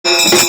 Yeah.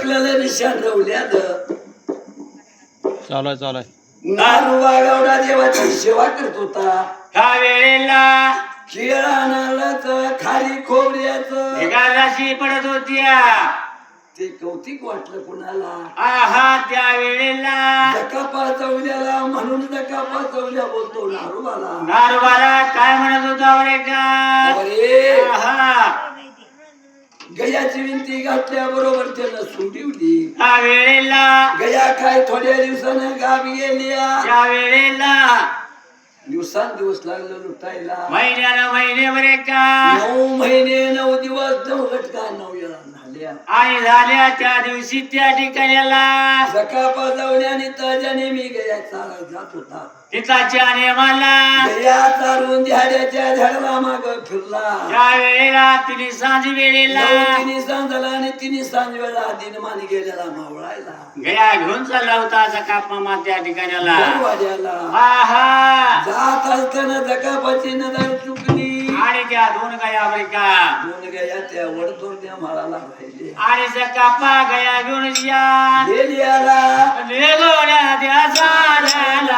टकलेलं निशाण रवल्यात चालाय नारू वागवडा देवाची सेवा करत होता. ह्या वेळेला केळ आणायला खारी खोबऱ्याचं ढगालाशी पडत होत्या. ते कौतिक वाटलं कुणाला. आहा त्या वेळेला जकापा चवल्याला म्हणून जकापा चवल्या बोलतो नारूबाला. नारबाला काय म्हणत होता बरे का? अरे आहा गयाची विनंती घातल्या बरोबर त्यानं सुंडिवली. त्या वेळेला गया काय थोड्या दिवसानं गावी गेल्या. त्या वेळेला दिवसांदिवस लागलं लुटायला. महिन्यानं महिने बरे का? 9 महिने 9 दिवस 9 घटका 9 वेळा झाल्या. आणि झाल्या त्या दिवशी त्या ठिकाण्याला जकापा जाऊन ताज्याने मी गया चालत जात होता. पिताच्या नेमाला गया चालून झाड्याच्या झाडाला माग फिरला. त्या वेळेला तिने सांज वेळेला तिने सांजला आणि तिने सांज वेळा दिनमान गेलेला मावळायला. गया घेऊन चालला होता जकाप मामा त्या ठिकाण्याला. वाड्याला आहा जात असताना जकापाची नजर चुकली. आणि त्या 2 गया बरे का? 2 गया त्या वडतोरच्या माळाला राहिले. आणि जकापा गया घेऊन या गेली आला लेगोड्या त्या झाडाला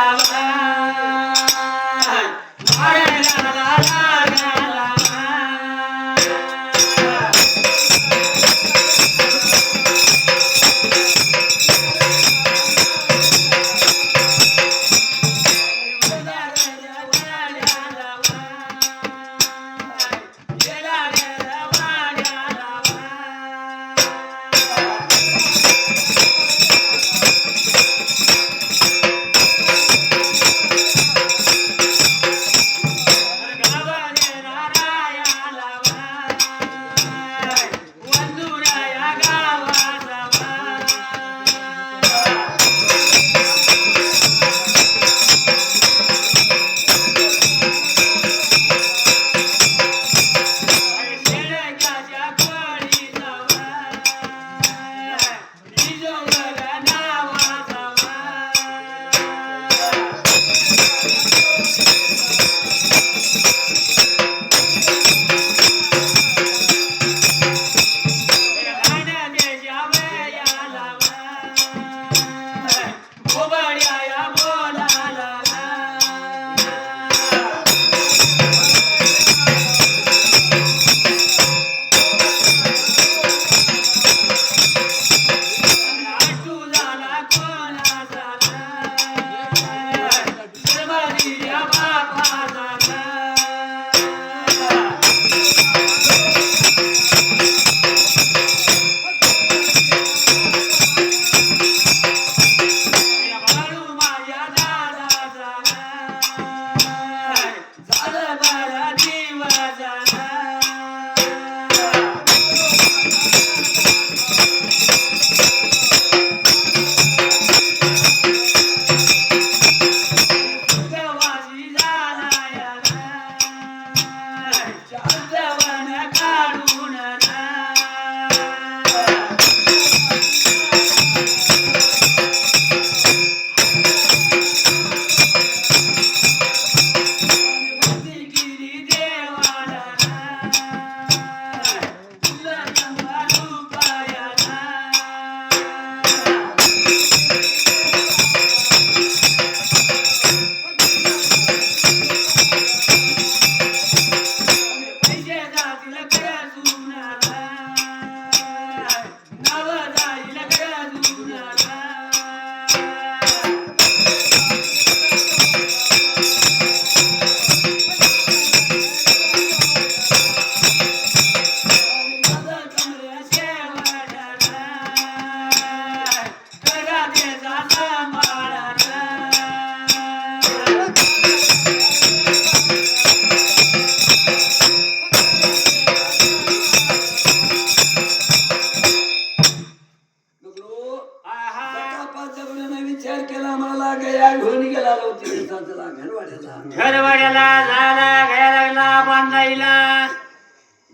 घरवाड्याला घरवाड्याला झाला घ्यायला लागला बांधायला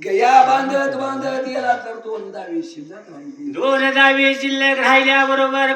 गया बांधत बांधत गेला तर 2 दावी शिल्लक राहिली. 2 दावी शिल्लक राहिल्या बरोबर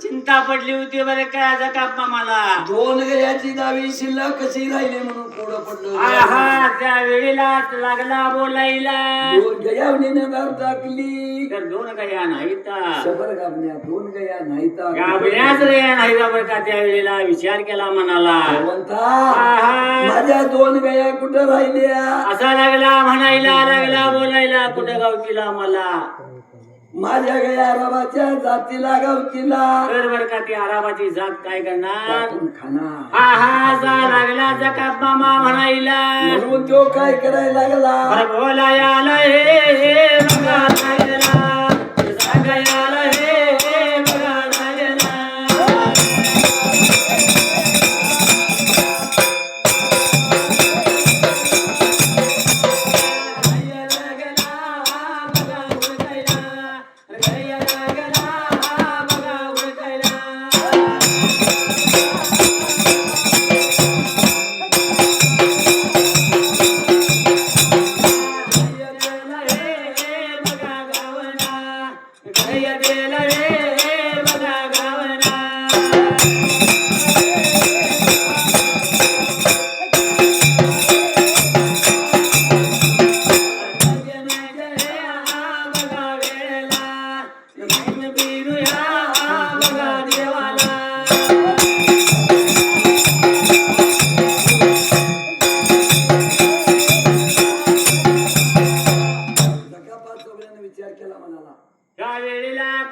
चिंता पडली होती बरं काय जकाप मामाला. 2 गयाची दावी शिल्लक कशी राहिली म्हणून पुढं पडलं. आहा त्या वेळेला लागला बोलायला. 2 गयावणीनं दार टाकली तर 2 गया नाहीत. शबर गाबण्या 2 गया नाहीत. गाबण्याच रे नाही बरं का त्या वेळेला विचार केला मनाला. भगवंता आहा माझ्या 2 गया कुठं राहिल्या. असा लागला म्हणायला लागला बोलायला कुठे गावतीला मला. माझ्या गया अरबाच्या जातीला गावतीला बरोबर का ती अराबाची जात काय करणार. कापून खाणार. आहा जा लागला जकाप मामा म्हणायला. म्हणून तो काय करायला लागला. बोलायला हे बघा राहिला. सांगायला हे बघा राहिला.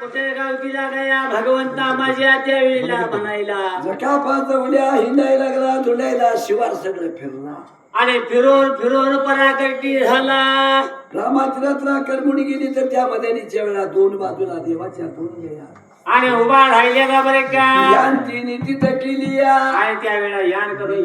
कुठे गावतीला गया भगवंता माझ्या त्या वेळेला म्हणायला. जकापाचा उड्या हिंडायला लागला धुंडायला शिवार सगळं फिरला. आणि फिरून फिरून पराकटी झाला. रामाची रात्र करमुणी गेली तर त्या मध्यानीच्या वेळा 2 बाजूला देवाच्या 2 गया आणि उभा राहिले का बरे का. यान तिने तिथं केली आणि त्या वेळा यान करून